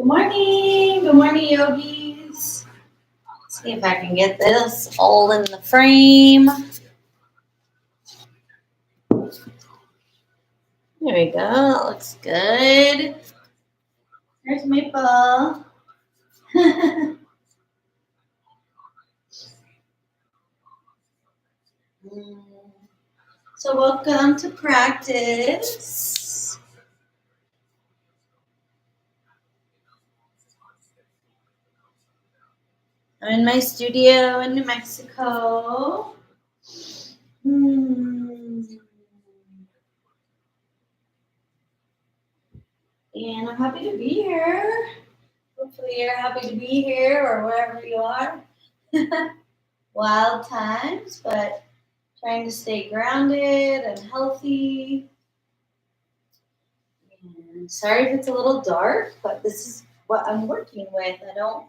Good morning, yogis. See if I can get this all in the frame. There we go, that looks good. There's Maple. So welcome to practice. I'm in my studio in New Mexico. And I'm happy to be here. Hopefully you're happy to be here or wherever you are. Wild times, but trying to stay grounded and healthy. And sorry if it's a little dark, but this is what I'm working with. I don't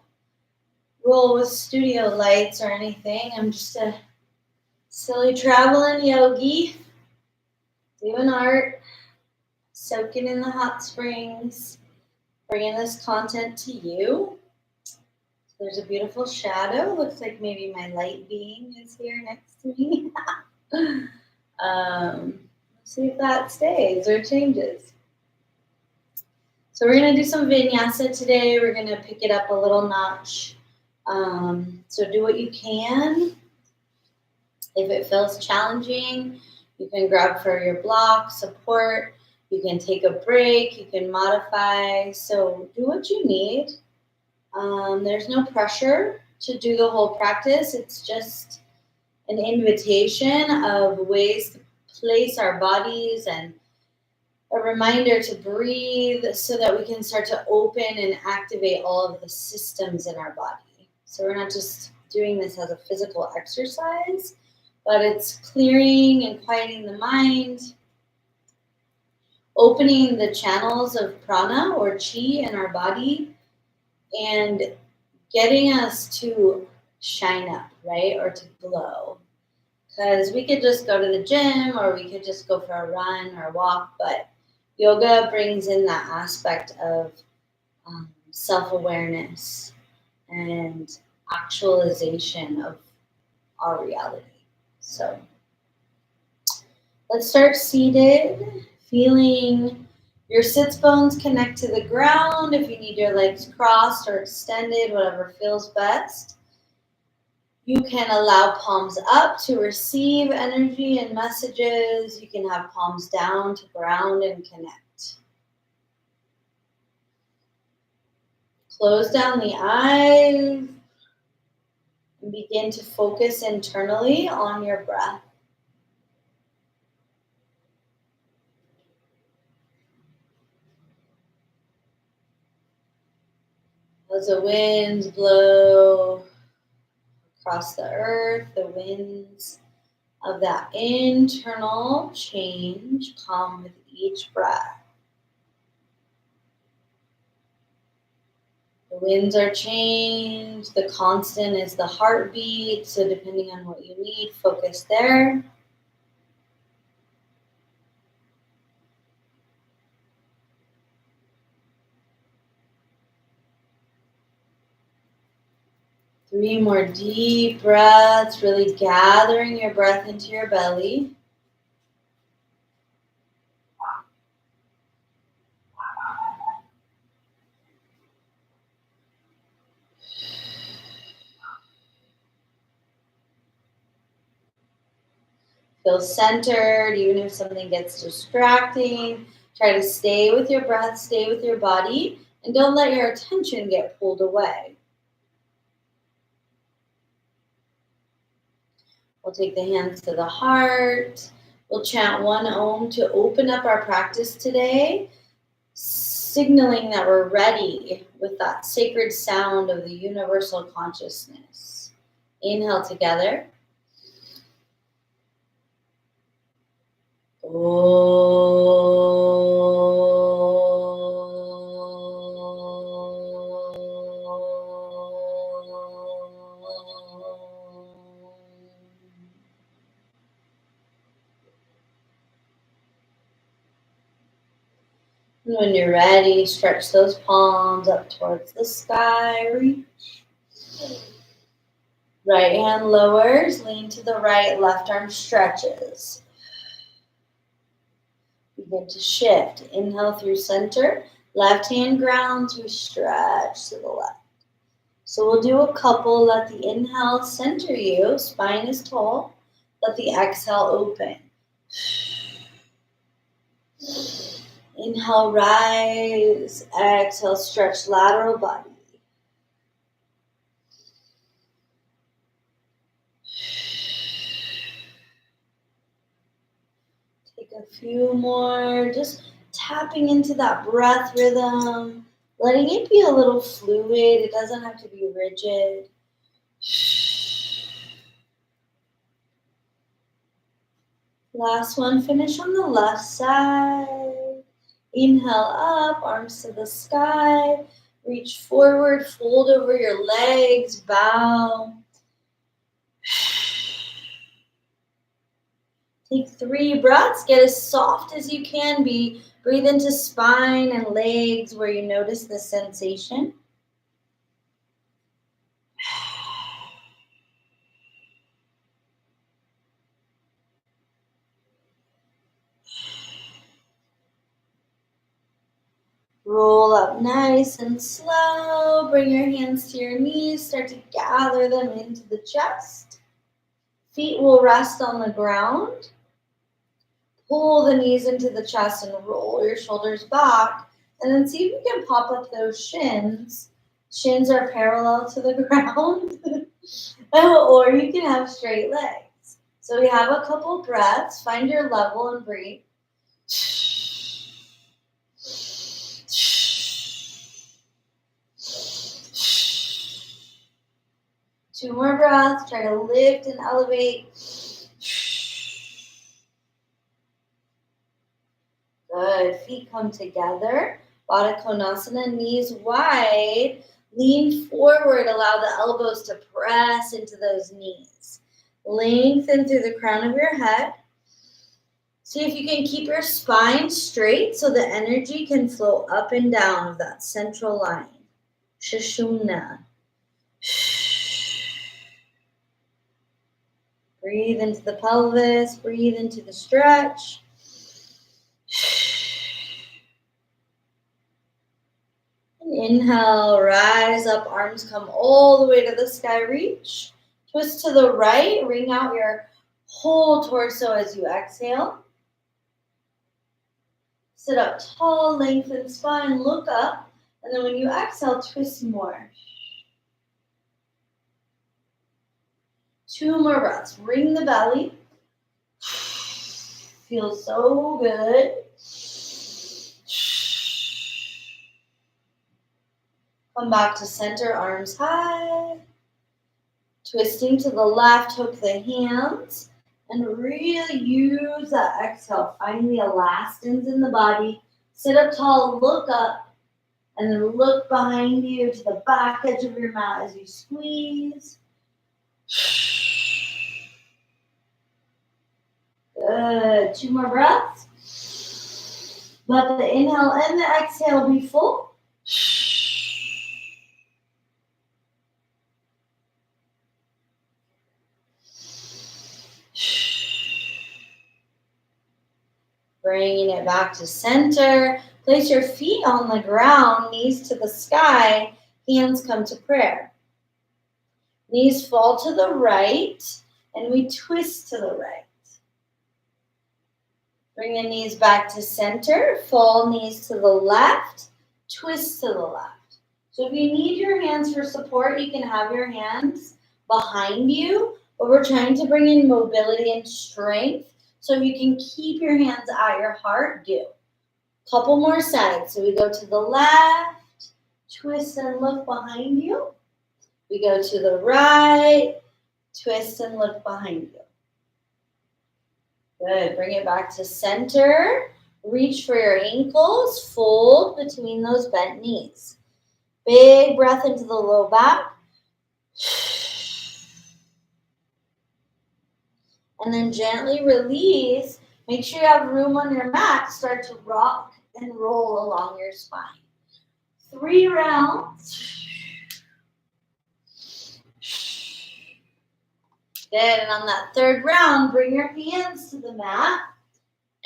roll with studio lights or anything. I'm just a silly traveling yogi doing art, soaking in the hot springs, bringing this content to you. There's a beautiful shadow. Looks like maybe my light being is here next to me. Let's see if that stays or changes. So we're going to do some vinyasa today. We're going to pick it up a little notch. So do what you can. If it feels challenging, you can grab for your block, support. You can take a break. You can modify. So do what you need. There's no pressure to do the whole practice. It's just an invitation of ways to place our bodies and a reminder to breathe so that we can start to open and activate all of the systems in our body. So we're not just doing this as a physical exercise, but it's clearing and quieting the mind, opening the channels of prana or chi in our body, and getting us to shine up, right? Or to glow. Because we could just go to the gym or we could just go for a run or a walk, but yoga brings in that aspect of self-awareness and actualization of our reality. So let's start seated, feeling your sits bones connect to the ground. If you need your legs crossed or extended, whatever feels best. You can allow palms up to receive energy and messages. You can have palms down to ground and connect. Close down the eyes and begin to focus internally on your breath. As the winds blow across the earth, the winds of that internal change come with each breath. The winds are changed. The constant is the heartbeat. So depending on what you need, focus there. Three more deep breaths, really gathering your breath into your belly. Feel centered, even if something gets distracting. Try to stay with your breath, stay with your body, and don't let your attention get pulled away. We'll take the hands to the heart. We'll chant one Om to open up our practice today, signaling that we're ready with that sacred sound of the universal consciousness. Inhale together. And when you're ready, stretch those palms up towards the sky. Reach. Right hand lowers, lean to the right, left arm stretches. Begin to shift. Inhale through center. Left hand grounds, we stretch to the left. So we'll do a couple. Let the inhale center you, spine is tall. Let the exhale open. Inhale, rise. Exhale, stretch lateral body. Take a few more, just tapping into that breath rhythm, letting it be a little fluid. It doesn't have to be rigid. Last one, finish on the left side. Inhale up, arms to the sky. Reach forward, fold over your legs, bow. Take 3 breaths, get as soft as you can be. Breathe into spine and legs where you notice the sensation. Roll up nice and slow. Bring your hands to your knees. Start to gather them into the chest. Feet will rest on the ground. Pull the knees into the chest and roll your shoulders back. And then see if you can pop up those shins. Shins are parallel to the ground. Or you can have straight legs. So we have a couple breaths. Find your level and breathe. 2 more breaths. Try to lift and elevate. Good. Feet come together. Baddha Konasana, knees wide. Lean forward. Allow the elbows to press into those knees. Lengthen through the crown of your head. See if you can keep your spine straight so the energy can flow up and down of that central line. Sushumna. Breathe into the pelvis. Breathe into the stretch. And inhale, rise up, arms come all the way to the sky, reach. Twist to the right, ring out your whole torso as you exhale. Sit up tall, lengthen spine, look up. And then when you exhale, twist more. 2 more breaths. Ring the belly. Feels so good. Come back to center, arms high. Twisting to the left, hook the hands. And really use that exhale. Find the elastins in the body. Sit up tall, look up. And then look behind you to the back edge of your mat as you squeeze. Good. 2 more breaths. Let the inhale and the exhale be full. Bringing it back to center. Place your feet on the ground, knees to the sky, hands come to prayer. Knees fall to the right, and we twist to the right. Bring the knees back to center, fall knees to the left, twist to the left. So if you need your hands for support, you can have your hands behind you, but we're trying to bring in mobility and strength. So if you can keep your hands at your heart, do. Couple more sides. So we go to the left, twist and look behind you. We go to the right, twist and look behind you. Good. Bring it back to center. Reach for your ankles. Fold between those bent knees. Big breath into the low back. And then gently release. Make sure you have room on your mat. Start to rock and roll along your spine. 3 rounds. Good, and on that 3rd round, bring your hands to the mat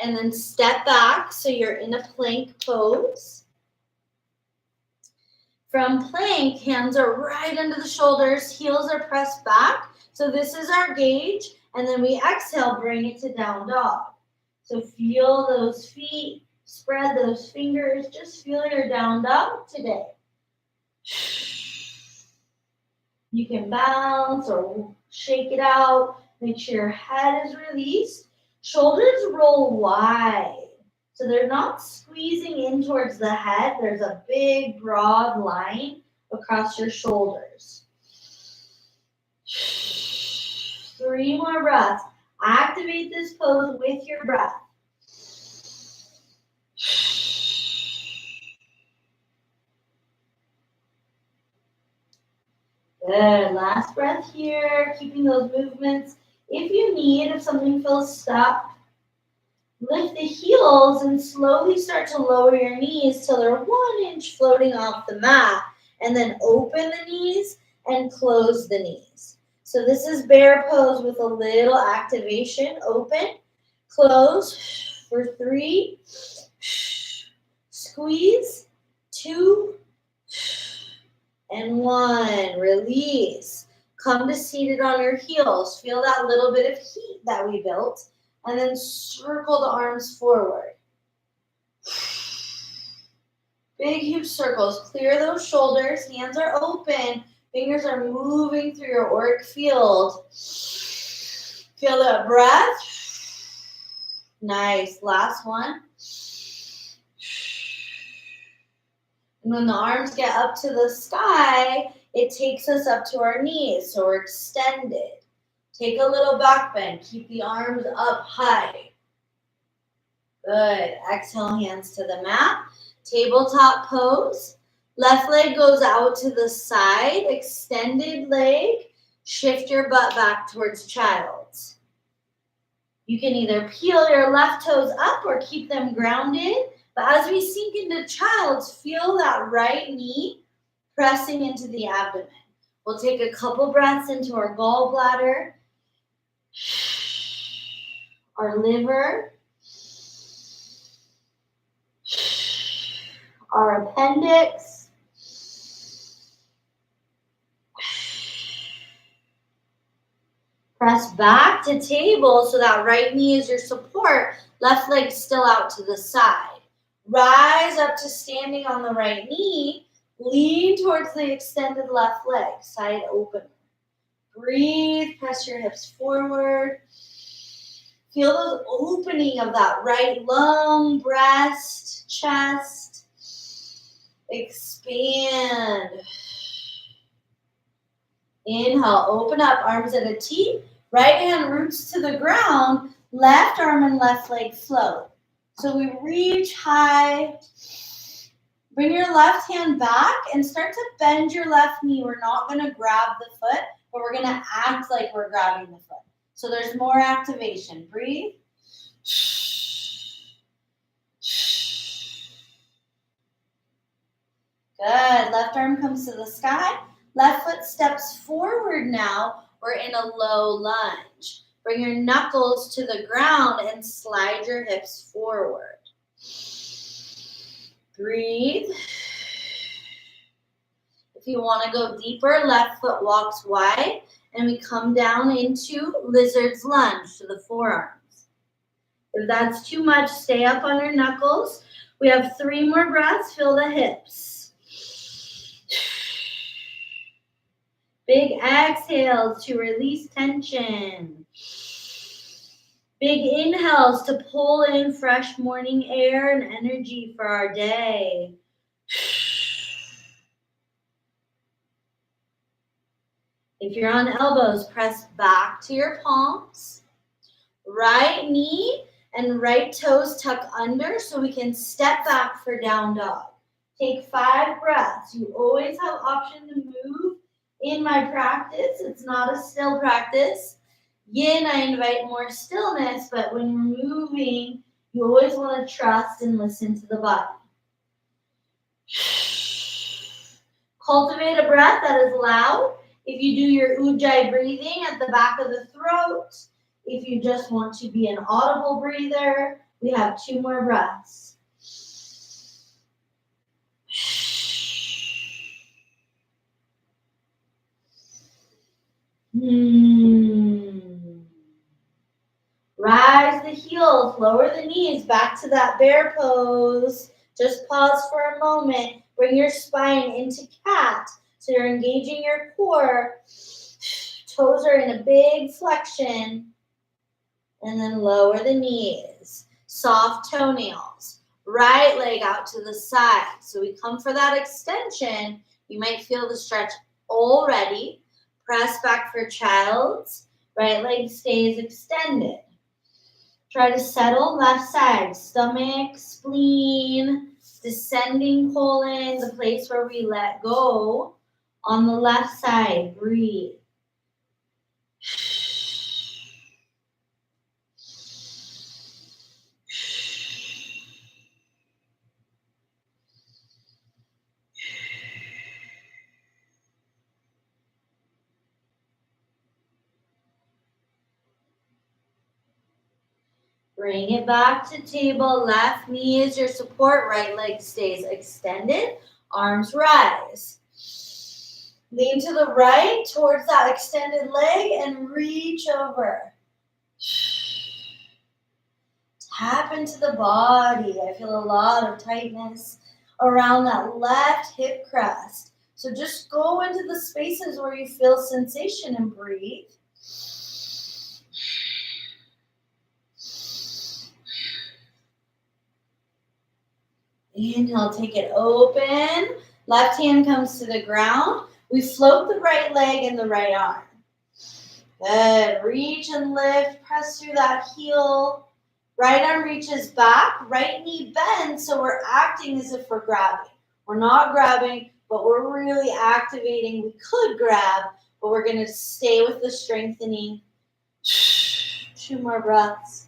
and then step back so you're in a plank pose. From plank, hands are right under the shoulders, heels are pressed back. So this is our gauge, and then we exhale, bring it to down dog. So feel those feet, spread those fingers, just feel your down dog today. You can bounce or shake it out. Make sure your head is released. Shoulders roll wide. So they're not squeezing in towards the head. There's a big, broad line across your shoulders. 3 more breaths. Activate this pose with your breath. Good. Last breath here. Keeping those movements. If something feels stuck, lift the heels and slowly start to lower your knees till they're 1 inch floating off the mat. And then open the knees and close the knees. So this is bear pose with a little activation. Open, close for 3, squeeze, 2, and 1. Release. Come to seated on your heels. Feel that little bit of heat that we built. And then circle the arms forward. Big, huge circles. Clear those shoulders. Hands are open. Fingers are moving through your auric field. Feel that breath. Nice. Last one. And when the arms get up to the sky, it takes us up to our knees. So we're extended. Take a little back bend. Keep the arms up high. Good. Exhale, hands to the mat. Tabletop pose. Left leg goes out to the side. Extended leg. Shift your butt back towards child's. You can either peel your left toes up or keep them grounded. But as we sink into child's, feel that right knee pressing into the abdomen. We'll take a couple breaths into our gallbladder, our liver, our appendix, press back to table so that right knee is your support, left leg still out to the side. Rise up to standing on the right knee, lean towards the extended left leg, side open. Breathe, press your hips forward. Feel the opening of that right lung, breast, chest. Expand. Inhale, open up, arms at a T. Right hand roots to the ground. Left arm and left leg float. So we reach high. Bring your left hand back and start to bend your left knee. We're not going to grab the foot, but we're going to act like we're grabbing the foot. So there's more activation. Breathe. Good. Left arm comes to the sky. Left foot steps forward now. We're in a low lunge. Bring your knuckles to the ground and slide your hips forward. Breathe. If you want to go deeper, left foot walks wide, and we come down into lizard's lunge to the forearms. If that's too much, stay up on your knuckles. We have 3 more breaths. Feel the hips. Big exhales to release tension. Big inhales to pull in fresh morning air and energy for our day. If you're on elbows, press back to your palms. Right knee and right toes tuck under so we can step back for down dog. Take 5 breaths. You always have option to move in my practice. It's not a still practice. Yin, I invite more stillness, but when you're moving, You always want to trust and listen to the body. Cultivate a breath that is loud. If you do your ujjayi breathing at the back of the throat, if you just want to be an audible breather, we have 2 more breaths. Rise the heels, lower the knees, back to that bear pose. Just pause for a moment. Bring your spine into cat. So you're engaging your core. Toes are in a big flexion. And then lower the knees. Soft toenails. Right leg out to the side. So we come for that extension. You might feel the stretch already. Press back for child's. Right leg stays extended. Try to settle left side. Stomach, spleen, descending colon, the place where we let go. On the left side, breathe. Bring it back to table. Left knee is your support. Right leg stays extended. Arms rise. Lean to the right towards that extended leg and reach over. Tap into the body. I feel a lot of tightness around that left hip crest. So just go into the spaces where you feel sensation and breathe. Inhale, take it open. Left hand comes to the ground. We float the right leg and the right arm. Good. Reach and lift. Press through that heel. Right arm reaches back. Right knee bends, so we're acting as if we're grabbing. We're not grabbing, but we're really activating. We could grab, but we're going to stay with the strengthening. 2 more breaths.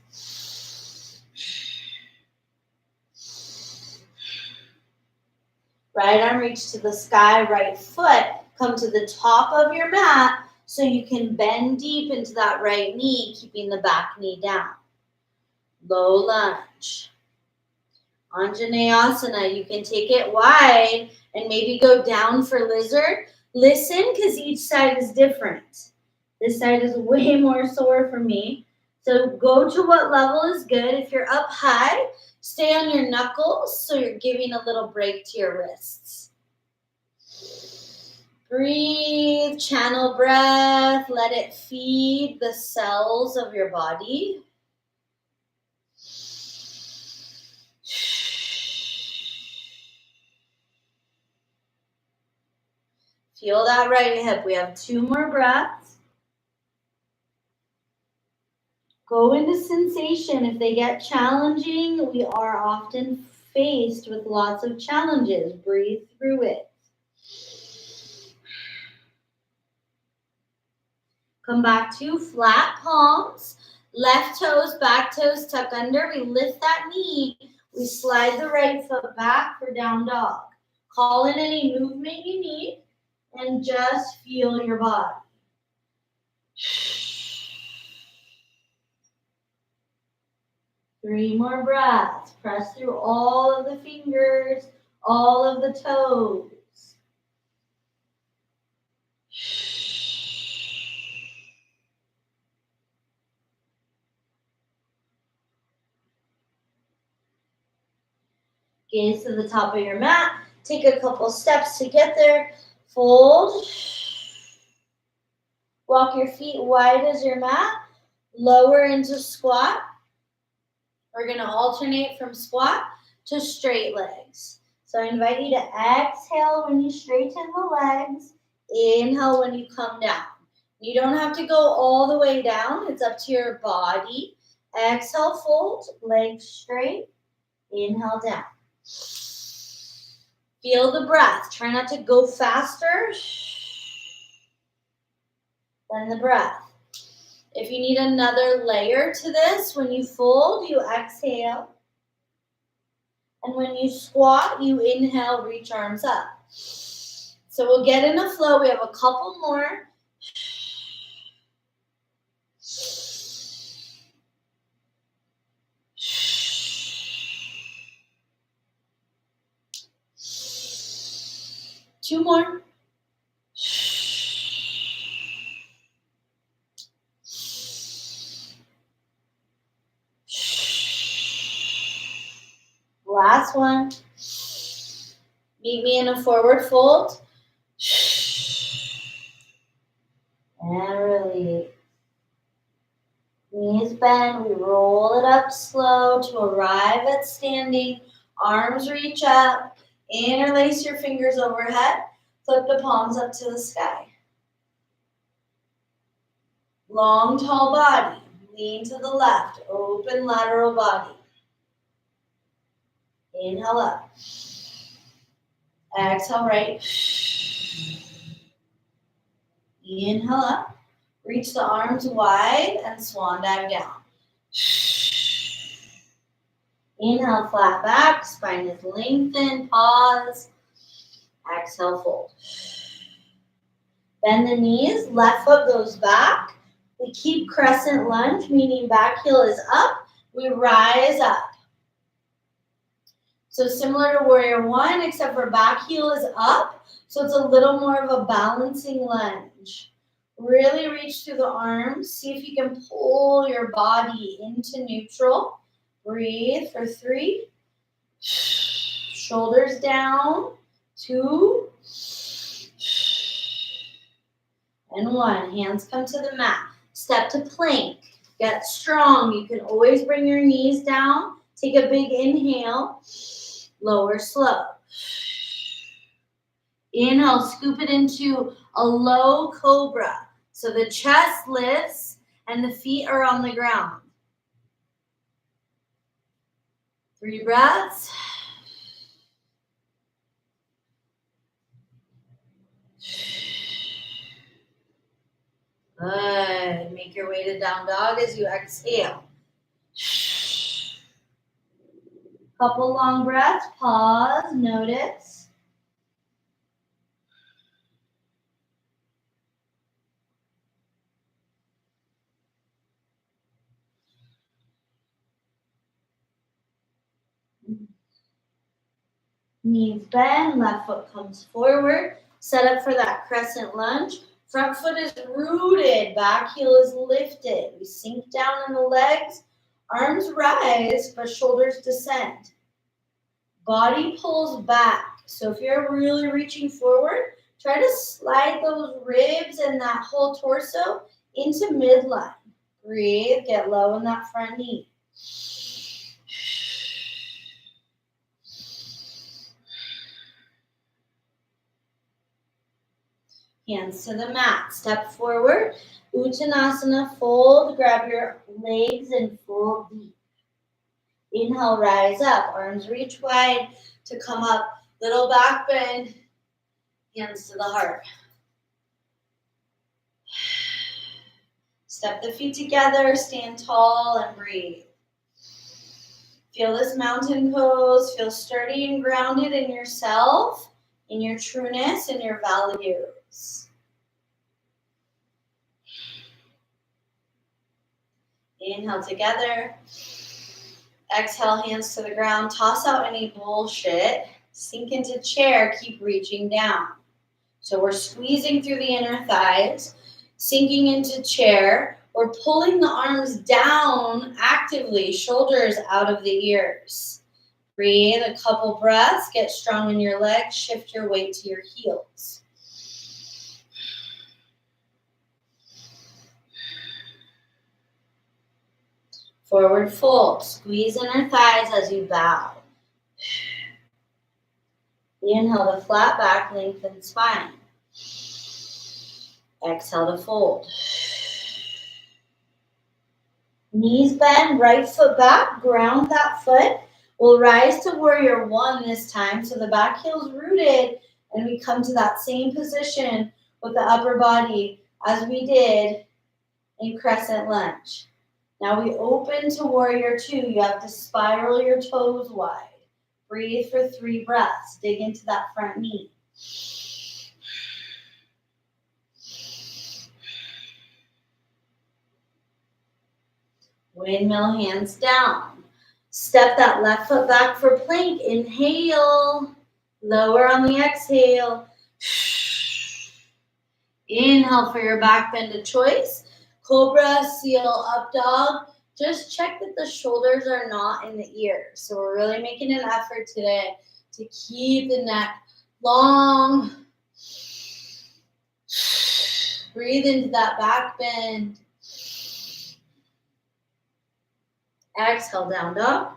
Right arm reach to the sky, right foot come to the top of your mat so you can bend deep into that right knee, keeping the back knee down. Low lunge. Anjaneyasana, you can take it wide and maybe go down for lizard. Listen, because each side is different. This side is way more sore for me. So go to what level is good. If you're up high, stay on your knuckles so you're giving a little break to your wrists. Breathe, channel breath, let it feed the cells of your body. Feel that right hip. We have 2 more breaths. Go into sensation. If they get challenging, we are often faced with lots of challenges. Breathe through it. Come back to flat palms. Left toes, back toes tuck under. We lift that knee. We slide the right foot back for down dog. Call in any movement you need and just feel your body. Three more breaths. Press through all of the fingers, all of the toes. Gaze to the top of your mat. Take a couple steps to get there. Fold. Walk your feet wide as your mat. Lower into squat. We're going to alternate from squat to straight legs. So I invite you to exhale when you straighten the legs. Inhale when you come down. You don't have to go all the way down. It's up to your body. Exhale, fold, legs straight. Inhale down. Feel the breath. Try not to go faster than the breath. If you need another layer to this, when you fold, you exhale. And when you squat, you inhale, reach arms up. So we'll get in a flow. We have a couple more. Two more. Last one. Meet me in a forward fold. And release. Knees bend. We roll it up slow to arrive at standing. Arms reach up. Interlace your fingers overhead. Flip the palms up to the sky. Long, tall body. Lean to the left. Open lateral body. Inhale up. Exhale right. Inhale up. Reach the arms wide and swan dive down. Inhale, flat back. Spine is lengthened. Pause. Exhale, fold. Bend the knees. Left foot goes back. We keep crescent lunge, meaning back heel is up. We rise up. So similar to warrior one, except for back heel is up. So it's a little more of a balancing lunge. Really reach through the arms. See if you can pull your body into neutral. Breathe for 3. Shoulders down. 2. And 1. Hands come to the mat. Step to plank. Get strong. You can always bring your knees down. Take a big inhale. Lower slow. Inhale, scoop it into a low cobra. So the chest lifts and the feet are on the ground. 3 breaths. Good. Make your way to down dog as you exhale. Couple long breaths. Pause. Notice. Knees bend. Left foot comes forward. Set up for that crescent lunge. Front foot is rooted. Back heel is lifted. We sink down in the legs. Arms rise, but shoulders descend. Body pulls back. So if you're really reaching forward, try to slide those ribs and that whole torso into midline. Breathe. Get low in that front knee. Hands to the mat. Step forward. Uttanasana. Fold. Grab your legs and fold deep. Inhale, rise up. Arms reach wide to come up. Little back bend. Hands to the heart. Step the feet together. Stand tall and breathe. Feel this mountain pose. Feel sturdy and grounded in yourself, in your trueness, and your values. Inhale together. Exhale, hands to the ground. Toss out any bullshit. Sink into chair. Keep reaching down. So we're squeezing through the inner thighs, sinking into chair. We're pulling the arms down actively, shoulders out of the ears. Breathe a couple breaths. Get strong in your legs. Shift your weight to your heels. Forward fold. Squeeze inner thighs as you bow. Inhale to flat back, lengthen spine. Exhale to fold. Knees bend, right foot back, ground that foot. We'll rise to warrior one this time. So the back heel is rooted and we come to that same position with the upper body as we did in crescent lunge. Now we open to warrior two. You have to spiral your toes wide. Breathe for 3 breaths. Dig into that front knee. Windmill, hands down. Step that left foot back for plank. Inhale. Lower on the exhale. Inhale for your back bend of choice. Cobra, seal, up dog. Just check that the shoulders are not in the ears. So we're really making an effort today to keep the neck long. Breathe into that back bend. Exhale, down dog.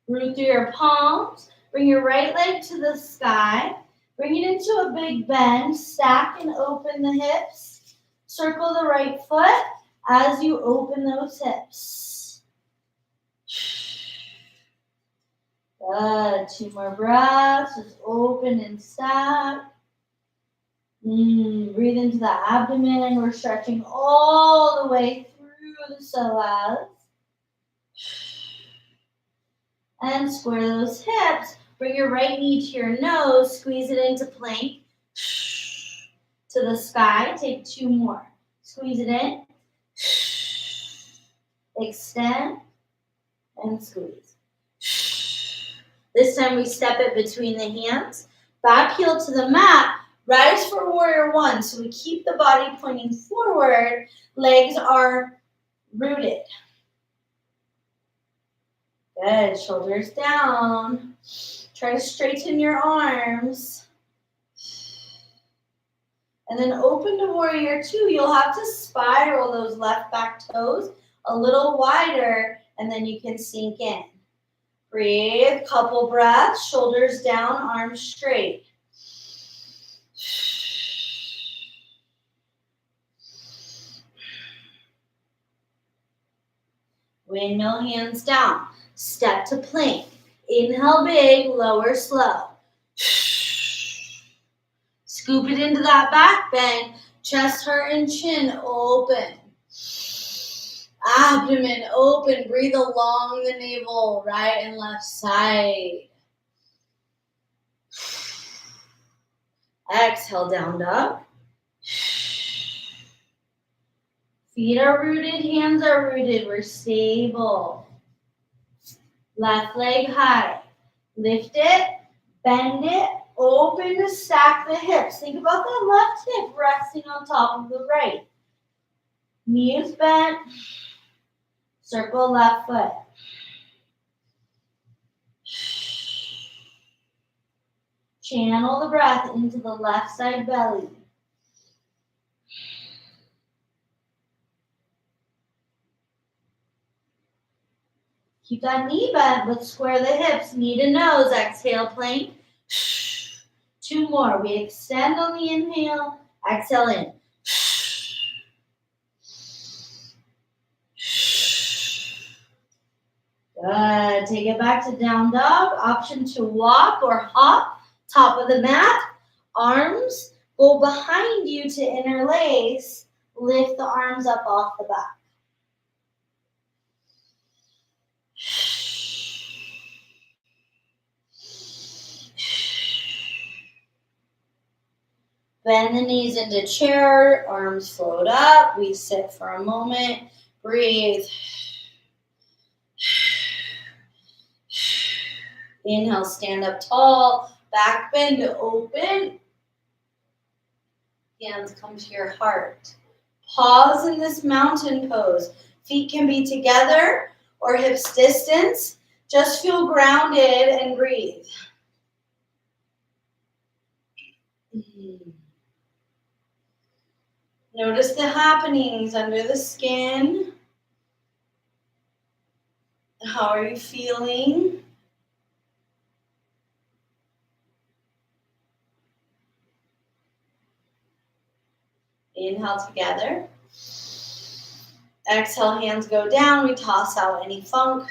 Root through your palms. Bring your right leg to the sky. Bring it into a big bend. Stack and open the hips. Circle the right foot as you open those hips. Good. 2 more breaths. Just open and stack. Breathe into the abdomen. We're stretching all the way through the psoas. And square those hips. Bring your right knee to your nose. Squeeze it into plank. To the sky. Take 2 more. Squeeze it in. Extend. And squeeze. This time we step it between the hands. Back heel to the mat. Rise for warrior 1. So we keep the body pointing forward. Legs are rooted. Good. Shoulders down. Try to straighten your arms. And then open to warrior 2. You'll have to spiral those left back toes a little wider, and then you can sink in. Breathe. Couple breaths. Shoulders down, arms straight. Windmill, hands down. Step to plank. Inhale big, lower slow. Scoop it into that back bend. Chest, heart, and chin open. Abdomen open. Breathe along the navel, right and left side. Exhale, down dog. Feet are rooted, hands are rooted. We're stable. Left leg high. Lift it, bend it, open to stack the hips. Think about the left hip resting on top of the right. Knee is bent. Circle left foot. Channel the breath into the left side belly. Keep that knee bent, but square the hips. Knee to nose. Exhale, plank. 2 more. We extend on the inhale. Exhale in. Good. Take it back to down dog. Option to walk or hop. Top of the mat. Arms go behind you to interlace. Lift the arms up off the back. Bend the knees into chair, arms float up. We sit for a moment. Breathe. Inhale, stand up tall. Back bend to open. Hands come to your heart. Pause in this mountain pose. Feet can be together or hips distance. Just feel grounded and breathe. Notice the happenings under the skin. How are you feeling? Inhale together. Exhale, hands go down. We toss out any funk.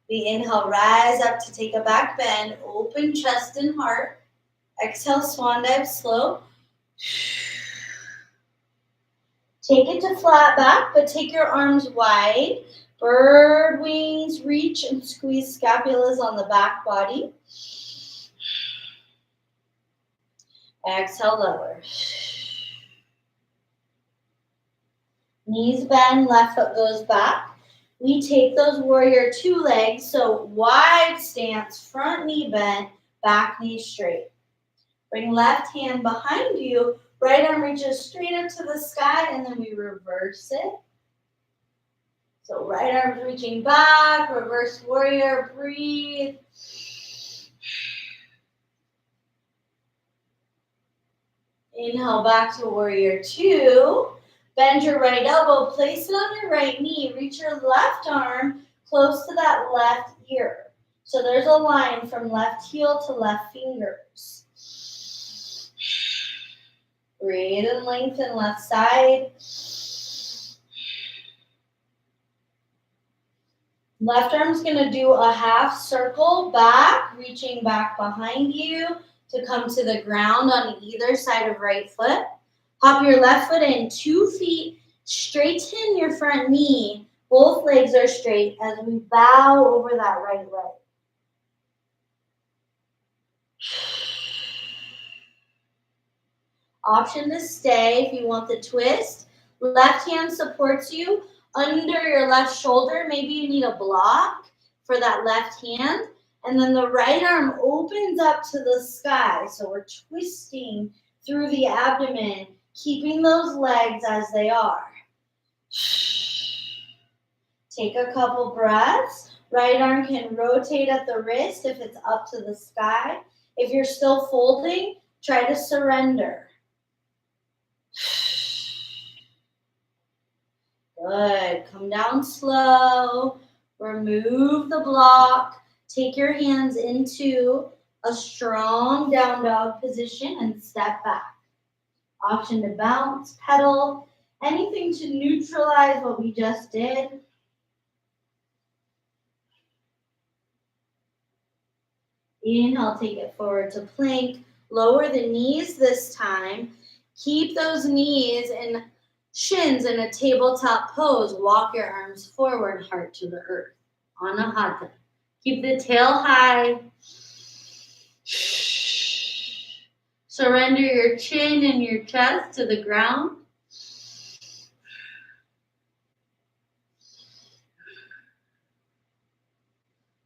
We inhale, rise up to take a back bend. Open chest and heart. Exhale, swan dive slow. Take it to flat back, but take your arms wide. Bird wings, reach and squeeze scapulas on the back body. Exhale, lower. Knees bend, left foot goes back. We take those warrior two legs, so wide stance, front knee bent, back knee straight. Bring left hand behind you, right arm reaches straight up to the sky, and then we reverse it. So right arm's reaching back, reverse warrior, breathe. Inhale back to warrior two. Bend your right elbow, place it on your right knee, reach your left arm close to that left ear. So there's a line from left heel to left fingers. Breathe and lengthen left side. Left arm's going to do a half circle back, reaching back behind you to come to the ground on either side of right foot. Hop your left foot in 2 feet, straighten your front knee. Both legs are straight as we bow over that right leg. Option to stay if you want the twist. Left hand supports you under your left shoulder. Maybe you need a block for that left hand. And then the right arm opens up to the sky. So we're twisting through the abdomen, keeping those legs as they are. Take a couple breaths. Right arm can rotate at the wrist if it's up to the sky. If you're still folding, try to surrender. Good. Come down slow. Remove the block. Take your hands into a strong down dog position and step back. Option to bounce, pedal, anything to neutralize what we just did. Inhale, take it forward to plank. Lower the knees this time. Keep those knees and shins in a tabletop pose. Walk your arms forward, heart to the earth. Anahata. Keep the tail high. Surrender your chin and your chest to the ground.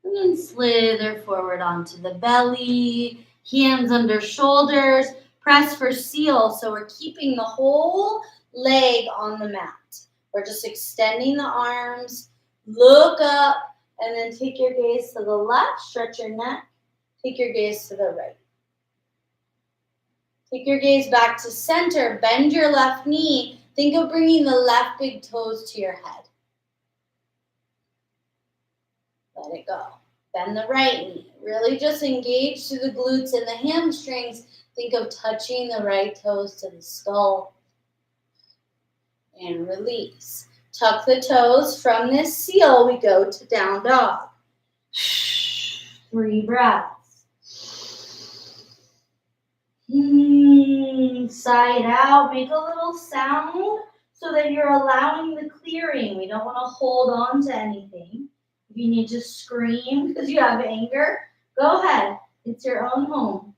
And then slither forward onto the belly. Hands under shoulders. Press for seal. So we're keeping the whole leg on the mat. We're just extending the arms. Look up. And then take your gaze to the left. Stretch your neck. Take your gaze to the right. Take your gaze back to center. Bend your left knee. Think of bringing the left big toes to your head. Let it go. Bend the right knee. Really just engage through the glutes and the hamstrings. Think of touching the right toes to the skull. And release. Tuck the toes. From this seal, we go to down dog. 3 breaths. Side out. Make a little sound so that you're allowing the clearing. We don't want to hold on to anything. If you need to scream because you have anger, go ahead. It's your own home.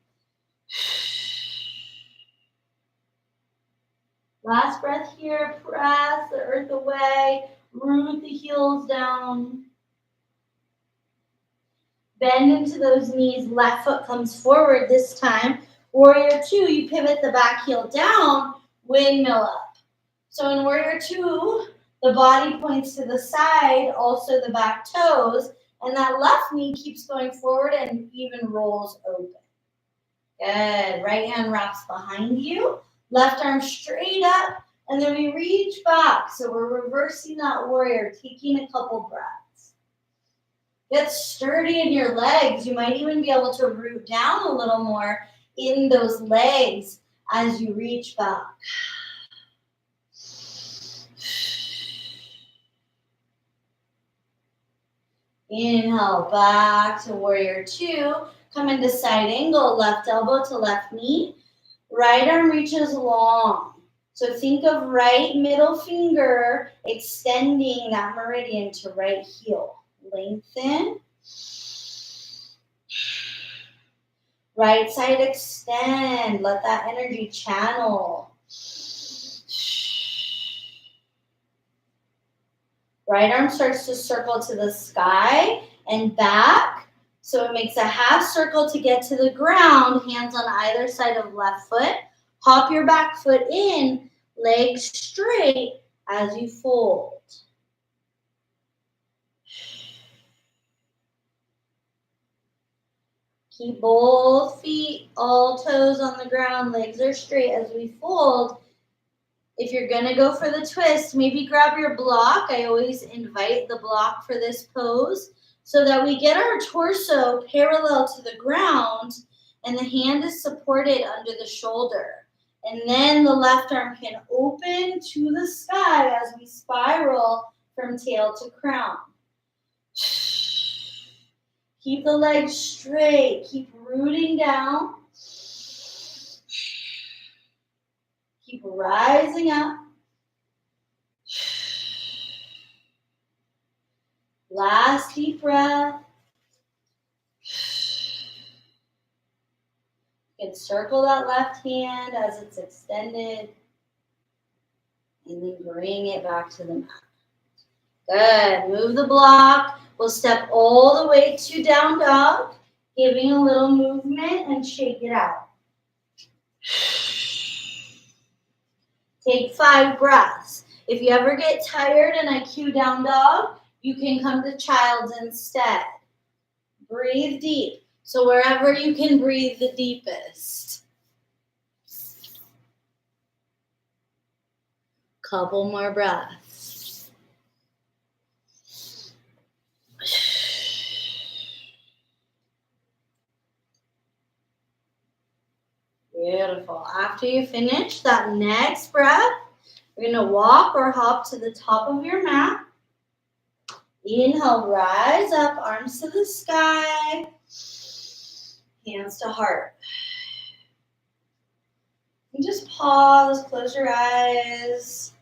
Last breath here. Press the earth away. Root the heels down. Bend into those knees. Left foot comes forward this time. Warrior two, you pivot the back heel down, windmill up. So in warrior two, the body points to the side, also the back toes, and that left knee keeps going forward and even rolls open. Good. Right hand wraps behind you. Left arm straight up, and then we reach back. So we're reversing that warrior, taking a couple breaths. Get sturdy in your legs. You might even be able to root down a little more in those legs as you reach back. Inhale, back to warrior two. Come into side angle, left elbow to left knee. Right arm reaches long. So think of right middle finger extending that meridian to right heel. Lengthen. Right side extend. Let that energy channel. Right arm starts to circle to the sky and back. So it makes a half circle to get to the ground. Hands on either side of left foot. Hop your back foot in. Legs straight as you fold. Keep both feet, all toes on the ground. Legs are straight as we fold. If you're going to go for the twist, maybe grab your block. I always invite the block for this pose so that we get our torso parallel to the ground and the hand is supported under the shoulder. And then the left arm can open to the sky as we spiral from tail to crown. Keep the legs straight. Keep rooting down. Keep rising up. Last deep breath. You can circle that left hand as it's extended. And then bring it back to the mat. Good. Move the block. We'll step all the way to down dog, giving a little movement and shake it out. Take 5 breaths. If you ever get tired and I cue down dog, you can come to child's instead. Breathe deep. So wherever you can breathe the deepest. Couple more breaths. Beautiful. After you finish that next breath, you're going to walk or hop to the top of your mat. Inhale, rise up, arms to the sky, hands to heart. And just pause, close your eyes.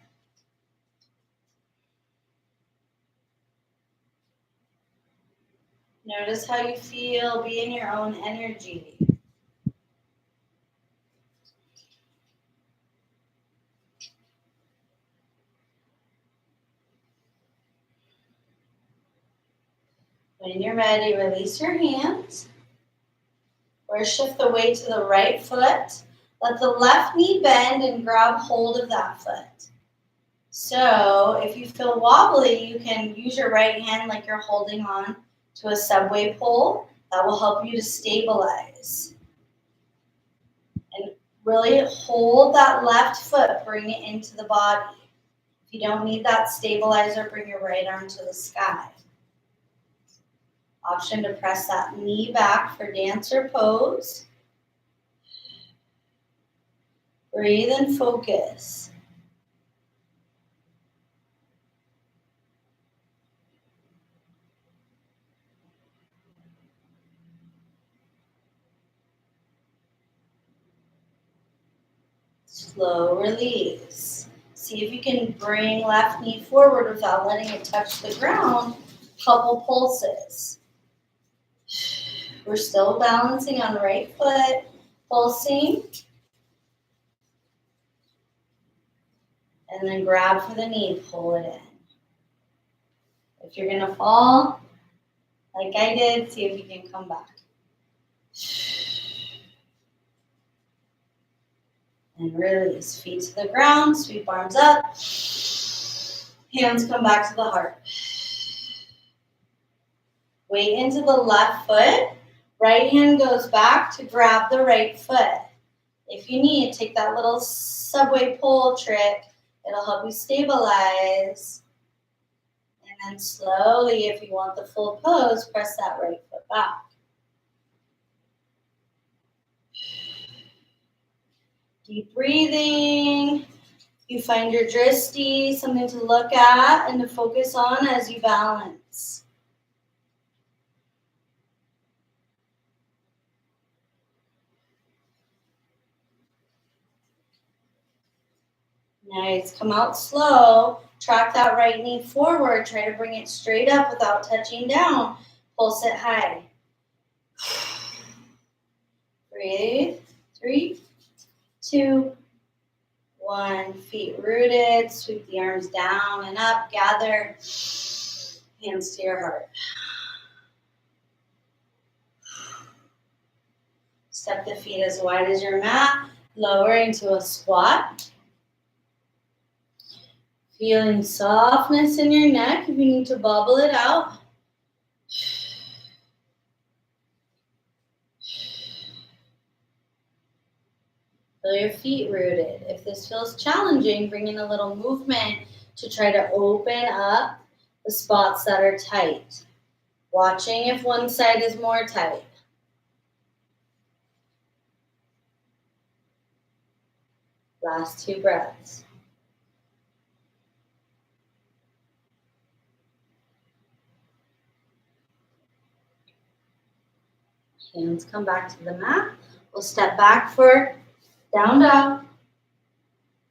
Notice how you feel, be in your own energy. When you're ready, release your hands. Or shift the weight to the right foot. Let the left knee bend and grab hold of that foot. So if you feel wobbly, you can use your right hand like you're holding on to a subway pole. That will help you to stabilize. And really hold that left foot, bring it into the body. If you don't need that stabilizer, bring your right arm to the sky. Option to press that knee back for dancer pose. Breathe and focus. Slow release. See if you can bring left knee forward without letting it touch the ground. Couple pulses. We're still balancing on right foot, pulsing. And then grab for the knee, pull it in. If you're gonna fall, like I did, see if you can come back. And release, feet to the ground, sweep arms up. Hands come back to the heart. Weight into the left foot. Right hand goes back to grab the right foot. If you need, take that little subway pole trick. It'll help you stabilize. And then slowly, if you want the full pose, press that right foot back. Deep breathing. You find your drishti, something to look at and to focus on as you balance. Nice. Come out slow. Track that right knee forward. Try to bring it straight up without touching down. Pulse it high. Breathe. 3, 2, 1. Feet rooted. Sweep the arms down and up. Gather. Hands to your heart. Step the feet as wide as your mat. Lower into a squat. Feeling softness in your neck if you need to bubble it out. Feel your feet rooted. If this feels challenging, bring in a little movement to try to open up the spots that are tight. Watching if one side is more tight. Last 2 breaths. Hands come back to the mat. We'll step back for down dog.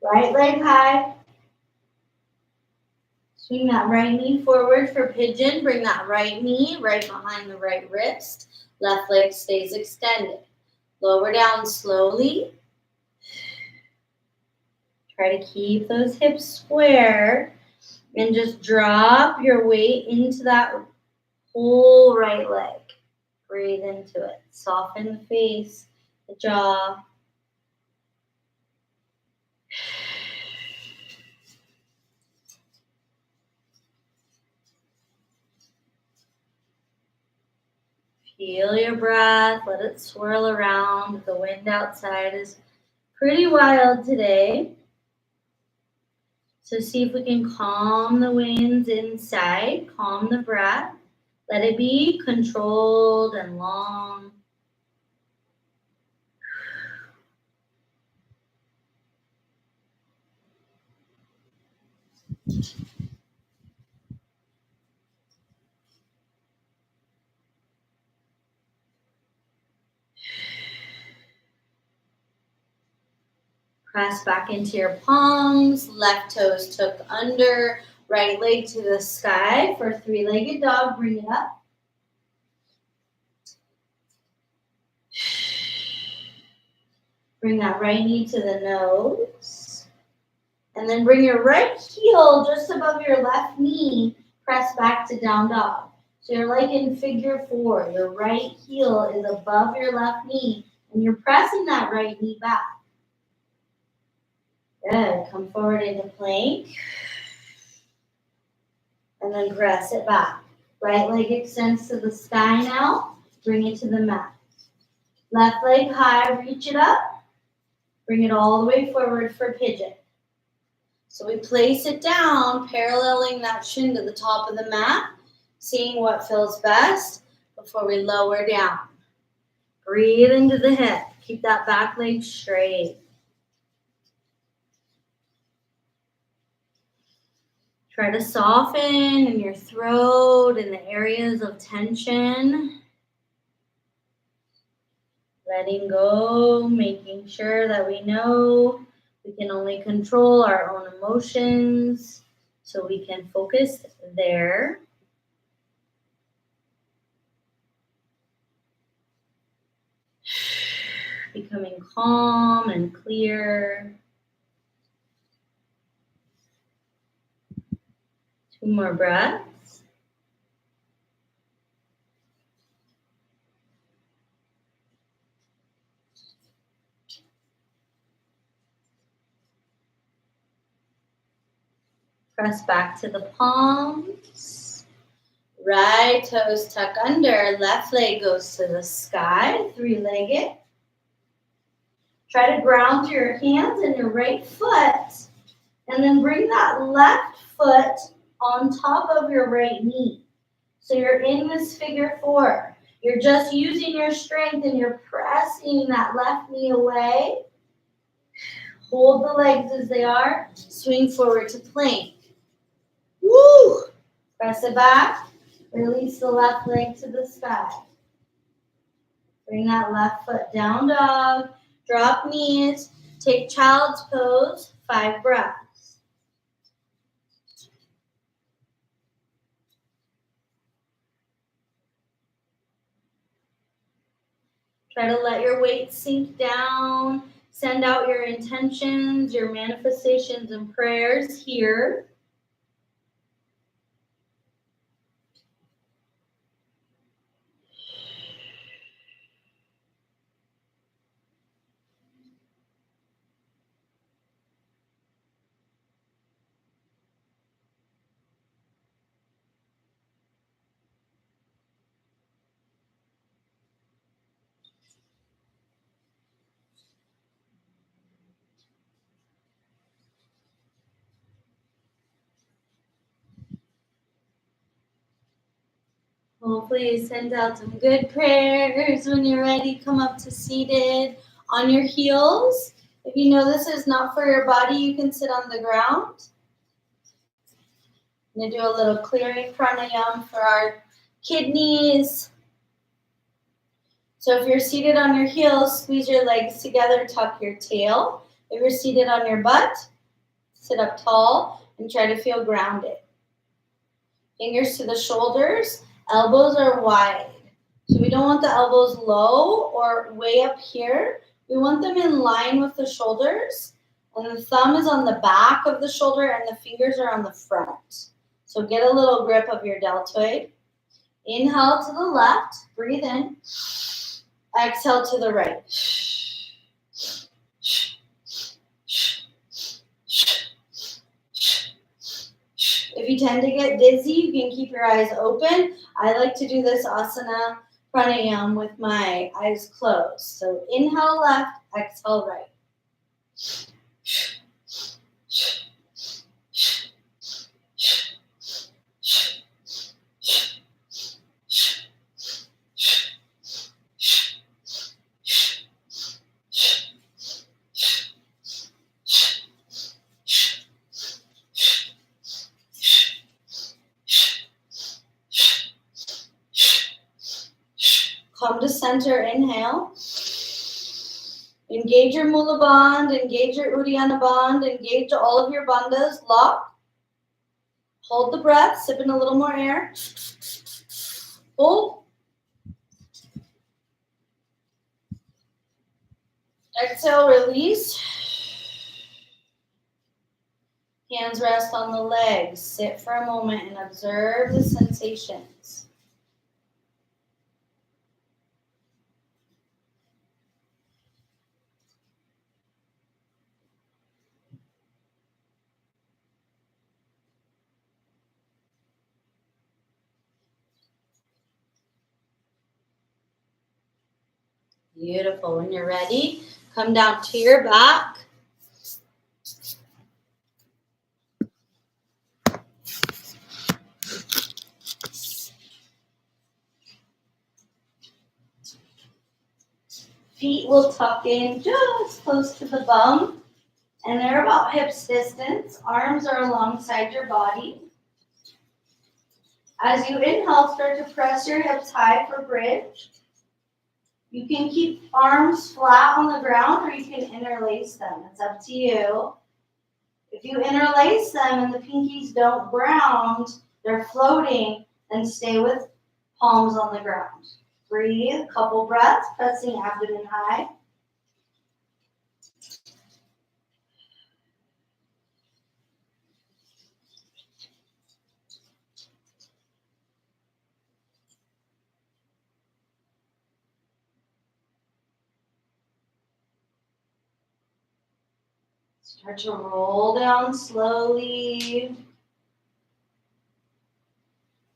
Right leg high. Swing that right knee forward for pigeon. Bring that right knee right behind the right wrist. Left leg stays extended. Lower down slowly. Try to keep those hips square. And just drop your weight into that whole right leg. Breathe into it. Soften the face, the jaw. Feel your breath. Let it swirl around. The wind outside is pretty wild today. So see if we can calm the winds inside. Calm the breath. Let it be controlled and long. Press back into your palms. Left toes tuck under. Right leg to the sky for 3-legged dog. Bring it up. Bring that right knee to the nose. And then bring your right heel just above your left knee. Press back to down dog. So you're like in figure 4. Your right heel is above your left knee. And you're pressing that right knee back. Good. Come forward into plank. And then press it back. Right leg extends to the sky now. Bring it to the mat. Left leg high. Reach it up. Bring it all the way forward for pigeon. So we place it down, paralleling that shin to the top of the mat, seeing what feels best before we lower down. Breathe into the hip. Keep that back leg straight. Try to soften in your throat and the areas of tension. Letting go, making sure that we know we can only control our own emotions, so we can focus there. Becoming calm and clear. 2 more breaths. Press back to the palms. Right toes tuck under. Left leg goes to the sky. 3-legged. Try to ground your hands and your right foot. And then bring that left foot on top of your right knee. So you're in this figure 4. You're just using your strength and you're pressing that left knee away. Hold the legs as they are. Swing forward to plank. Woo! Press it back. Release the left leg to the sky. Bring that left foot down dog. Drop knees. Take child's pose. 5 breaths. Try to let your weight sink down. Send out your intentions, your manifestations, and prayers here. Hopefully you send out some good prayers. When you're ready, come up to seated on your heels. If you know this is not for your body, you can sit on the ground. I'm going to do a little clearing pranayama for our kidneys. So if you're seated on your heels, squeeze your legs together, tuck your tail. If you're seated on your butt, sit up tall and try to feel grounded. Fingers to the shoulders, elbows are wide. So we don't want the elbows low or way up here. We want them in line with the shoulders. And the thumb is on the back of the shoulder and the fingers are on the front. So get a little grip of your deltoid. Inhale to the left, breathe in. Exhale to the right. If you tend to get dizzy, you can keep your eyes open. I like to do this asana pranayama with my eyes closed. So inhale left, exhale right. Come to center, inhale. Engage your Mula Bandha, engage your Uddiyana Bandha, engage all of your bandhas, lock. Hold the breath, sip in a little more air. Hold. Exhale, release. Hands rest on the legs. Sit for a moment and observe the sensations. Beautiful. When you're ready, come down to your back. Feet will tuck in just close to the bum, and they're about hips distance. Arms are alongside your body. As you inhale, start to press your hips high for bridge. You can keep arms flat on the ground or you can interlace them. It's up to you. If you interlace them and the pinkies don't ground, they're floating, then stay with palms on the ground. Breathe, couple breaths, pressing abdomen high. Start to roll down slowly.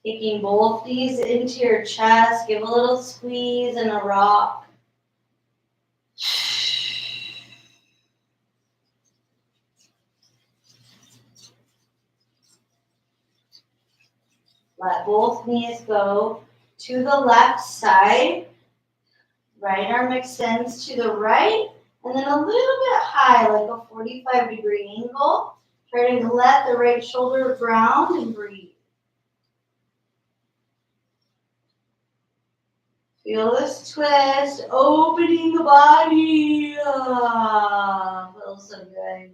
Taking both knees into your chest, give a little squeeze and a rock. Let both knees go to the left side. Right arm extends to the right, and then a little bit high, like a 45-degree angle. Try to let the right shoulder ground and breathe. Feel this twist, opening the body. Feels so good.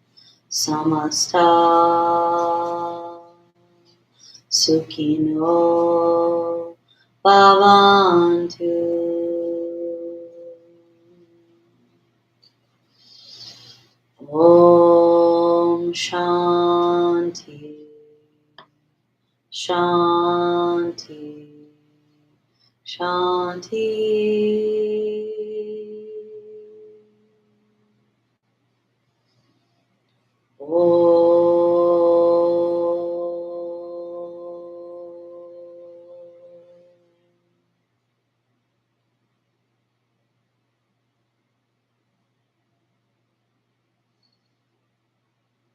samasta sukhino bhavantu. Om Shanti Shanti Shanti.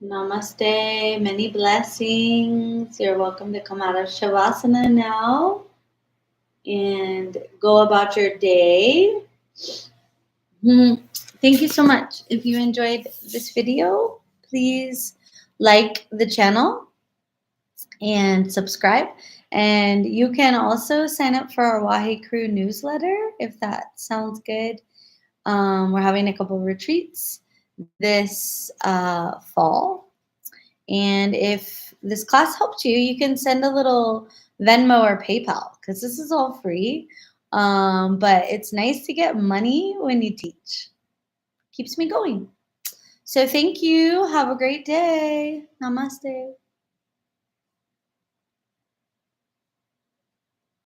Namaste, many blessings. You're welcome to come out of Shavasana now and go about your day. Thank you so much. If you enjoyed this video, please like the channel and subscribe. And you can also sign up for our Wahi Crew newsletter if that sounds good. We're having a couple retreats this fall. And if this class helped you, you can send a little Venmo or PayPal because this is all free. But it's nice to get money when you teach. Keeps me going. So thank you. Have a great day. Namaste.